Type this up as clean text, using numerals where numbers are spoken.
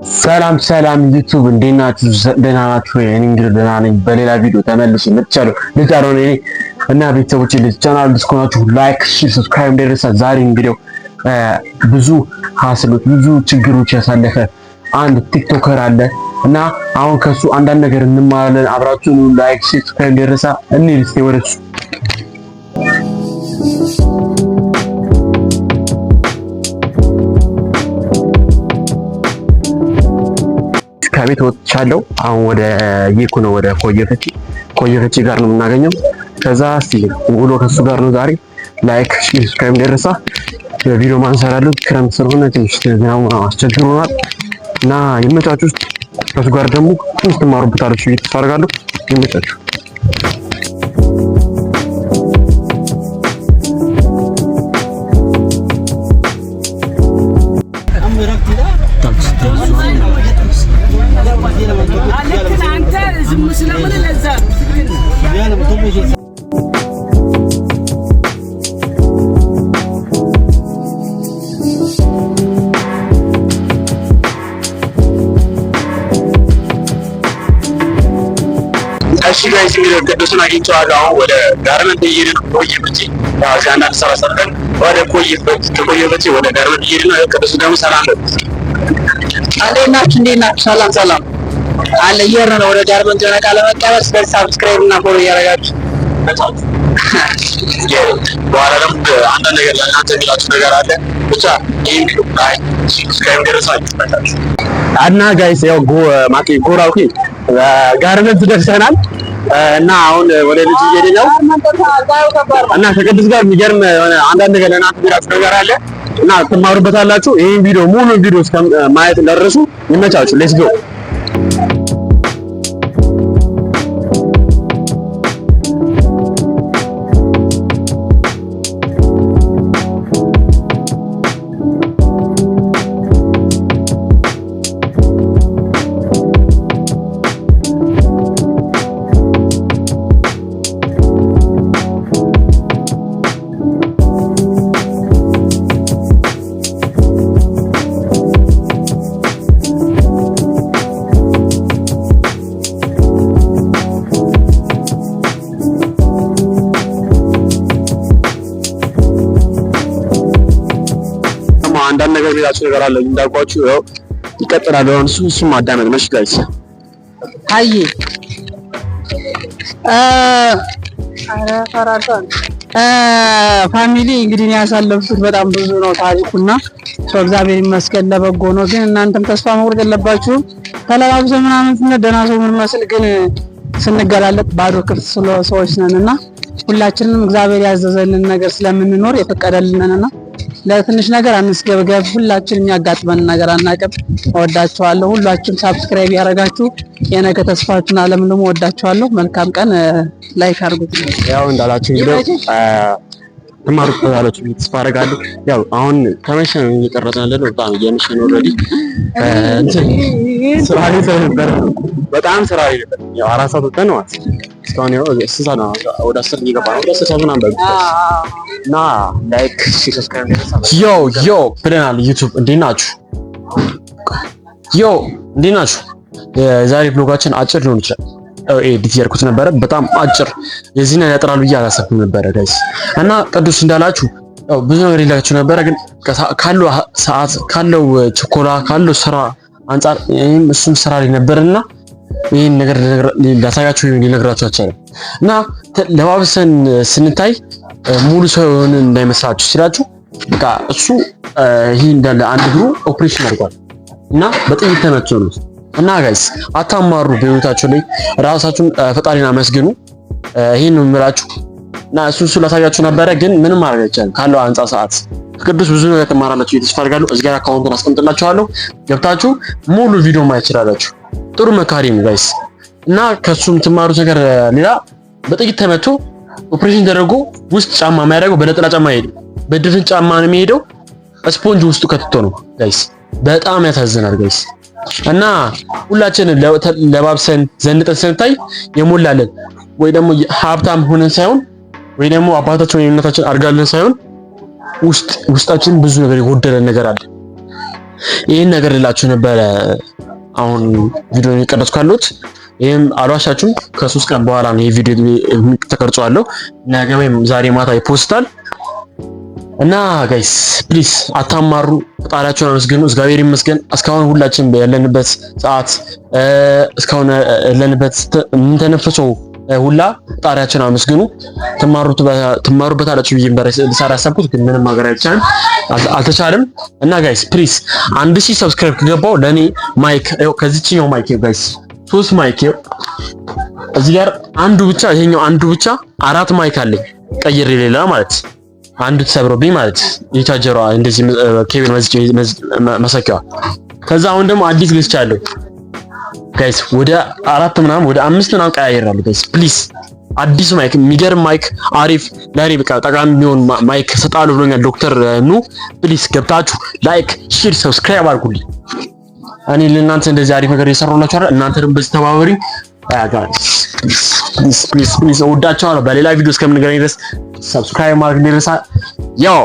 ሰላም ዩቲዩብ እንዴት ናችሁ? ደህና ናችሁ? እኔ እንግዲህ ደህና ነኝ። በሌላ ቪዲዮ ተመልሼ መጥቻለሁ። ልጫረው ነኝ እና ቤተሰቦቼ ለቻናል ዲስኮናችሁ ላይክ፣ ሼር፣ ሰብስክራይብ እንደረሳ። ዛሬ እንግዲህ ብዙ ሀስሎች ብዙ ችግሮች ያሳለፈ አንድ ቲክቶከር አለ እና አሁን ከሱ አንዳንድ ነገር እንማራለን። አብራችሁ ላይክ፣ ሼር፣ ሰብስክራይብ እንደረሳ። እንሂድ እስኪ ወደሱ። ከቤት ወጥቻለሁ። አሁን ወደ ይኩ ነው ወደ ኮየፈቺ ጋር ነው የምናገኘው። ከዛ እስቲ ውሎ ከሱ ጋር ነው ዛሬ። ላይክ ሼር ሰብስክራይብ እንደረሳ። ቪዲዮ ማንሰራለን ክረምት ስለሆነ ትንሽ ዝናቡ አስቸግሮናል እና ይመቻችሁ። ከሱ ጋር ደግሞ ትማሩበታላችሁ ብዬ ተስፋ አደርጋለሁ። ይመቻችሁ። እሺ ጋይስ እንግዲህ ቅዱስን አግኝቼዋለሁ። አሁን ወደ ጋርመንት እየሄድን ነው። ኮየፈቺ ዛና ተሰራሰርተን ወደ ኮየፈቺ ወደ ጋርመንት እየሄድን ነው። ቅዱስ ደግሞ ሰላም ነው። እንዴት ናችሁ? ሰላም አለ እየሄድን ነው ወደ ጋርመንት የሆነ ቃለ መቀበል። ስለዚህ ሳብስክራይብ እና ፎሎ እያደረጋችሁ በኋላ ደግሞ አንዳንድ ነገር ለእናንተ የሚላችሁ ነገር አለ። ብቻ ይሄን ቪዲዮ ላይ ሰብስክራይብ ደረሳችሁ እና ጋይስ ያው ጎራውኪ ጋርመንት ደርሰናል እና አሁን ወደ ልጅ እየሄድን ነው እና ከቅዱስ ጋር የሚገርም አንዳንድ ነገር ለእናንተ የሚላችሁ ነገር አለ እና ትማሩበታላችሁ። ይሄን ቪዲዮ ሙሉ ቪዲዮ እስከ ማየት ደርሱ። ይመቻችሁ። ሌትስ ጎ። አንዳንድ ነገር ሌላችሁ ነገር አለ እንዳልኳችሁ ያው ይቀጥላል። አሁን እሱ ማዳመጥ ነው ጋይስ። አይ ፋሚሊ እንግዲህ ያሳለፍኩት በጣም ብዙ ነው ታሪኩና እግዚአብሔር ይመስገን ለበጎ ነው። ግን እናንተም ተስፋ መቁረጥ የለባችሁም። ተለባብሰን ምናምን ደህና ሰው ምን መስል ግን ስንገላለጥ ባዶ ክፍት ሰዎች ነንና ሁላችንም እግዚአብሔር ያዘዘልን ነገር ስለምንኖር የፈቀደልንና ለትንሽ ነገር አንስገብገብ። ሁላችንም ያጋጥመን ነገር አናቀም። እወዳችኋለሁ። ሁላችሁም ሳብስክራይብ ያደረጋችሁ የነገ ተስፋችሁን አለምልሙ። እወዳችኋለሁ። መልካም ቀን። ላይክ አድርጉት። ያው እንዳላችሁ እንግዲህ ትማሩበታላችሁ ተስፋ አደርጋለሁ። ያው አሁን ከመሸ ነው እየቀረጽን ያለነው። በጣም እየመሸ ነው ኦልሬዲ። ስራ ላይ ነበር፣ በጣም ስራ ላይ ነበር። ያው 4 ሰዓት ወጥተን ነው እስካሁን ያው ስንት ነው? ወደ 10 እየገባ ነው። ወደ 10 ሰዓት ምናምን በቃ እና ላይክ ሰብስክራይብ ዮ ብለናል። ዩቲዩብ እንዴት ናችሁ? እንዴት ናችሁ? የዛሬ ብሎጋችን አጭር ሊሆን ይችላል። ኤዲት ያርኩት ነበረ በጣም አጭር። የዚህን ያጥራል ብዬ አላሰብኩም ነበረ ጋይስ። እና ቅዱስ እንዳላችሁ ብዙ ነገር ይላችሁ ነበረ፣ ግን ካለው ሰዓት ካለው ቸኮላ ካለው ስራ አንፃር እሱም ስራ ላይ ነበርና ይሄን ነገር ላሳያችሁ ሊነግራችሁ አልቻለም። እና ለባብሰን ስንታይ ሙሉ ሰው የሆነ እንዳይመስላችሁ ሲላችሁ በቃ እሱ ይሄ እንዳለ አንድ እግሩ ኦፕሬሽን አድርጓል እና በጥይት ተመቶ ነው። እና ጋይስ አታማሩ፣ በህይወታችሁ ላይ ራሳችሁን ፈጣሪን አመስግኑ። ይሄን ነው የምላችሁ። እና እሱ ላሳያችሁ ነበረ፣ ግን ምንም ማድረግ አይቻልም ካለው አንፃር ሰዓት። ቅዱስ ብዙ ነገር ተማራላችሁ ተስፋ አደርጋለሁ። እዚህ ጋር አካውንቱን አስቀምጥላችኋለሁ፣ ገብታችሁ ሙሉ ቪዲዮ ማየት ትችላላችሁ። ጥሩ መካሪ ነው ጋይስ። እና ከሱም ትማሩት ነገር ሌላ በጥይት ተመቶ ኦፕሬሽን ተደርጎ ውስጥ ጫማ የማያደርገው በነጠላ ጫማ አይሄድም፣ በድፍን ጫማ ነው የሚሄደው። ስፖንጅ ውስጡ ከትቶ ነው ጋይስ። በጣም ያሳዝናል ጋይስ። እና ሁላችንም ለባብሰን ዘንጠን ስንታይ የሞላለን ወይ ደግሞ ሀብታም ሆነን ሳይሆን ወይ ደግሞ አባታችን ወይ እናታችን አድርጋለን ሳይሆን ውስጣችን ብዙ ነገር የጎደለን ነገር አለ። ይሄን ነገር ልላችሁ ነበረ አሁን ቪዲዮ እየቀረጽኩ ያለሁት። ይሄም አልዋሻችሁም ከ3 ቀን በኋላ ነው ይሄ ቪዲዮ ተቀርጿለሁ። ነገ ወይም ዛሬ ማታ ይፖስታል እና ጋይስ ፕሊዝ አታማሩ፣ ፈጣሪያችሁን አመስግኑ። እግዚአብሔር ይመስገን እስካሁን ሁላችን ያለንበት ሰዓት እስካሁን ያለንበት የምንተነፍሰው ሁላ ፈጣሪያችሁን አመስግኑ። ትማሩበታላችሁ ብዬ ልሰራ ያሰብኩት ግን ምንም ነገር አልተቻለም። እና ጋይስ ፕሊዝ 1000 ሰብስክራይብ ከገባው ለኔ ማይክ ከዚህኛው ማይክ ጋይስ 3 ማይክ እዚህ ጋር አንዱ ብቻ ይሄኛው አንዱ ብቻ 4 ማይክ አለኝ ቀይሬ ሌላ ማለት አንዱ ተሰብሮብኝ ማለት የቻርጀሯ እንደዚህ ኬብል መሰኪያዋ። ከዛ አሁን ደግሞ አዲስ ገዝቻለሁ ጋይስ ወደ 4 ምናምን ወደ 5 ምናምን ቀያየራለሁ ጋይስ ፕሊዝ። አዲስ ማይክ የሚገርም ማይክ አሪፍ ለኔ በቃ ጠቃሚ የሚሆን ማይክ ሰጣለሁ ብሎኛል ዶክተር ኑ። ፕሊዝ ገብታችሁ ላይክ ሼር ሰብስክራይብ አድርጉልኝ። እኔ ለእናንተ እንደዚህ አሪፍ ነገር እየሰራሁላችሁ አይደል? እናንተ ደግሞ በዚህ ተባበሩኝ ጋይስ ፕሊዝ እወዳችኋለሁ። በሌላ ቪዲዮ እስከምንገናኝ ድረስ ሰብስክራይብ ማድረግ እንደረሳ ያው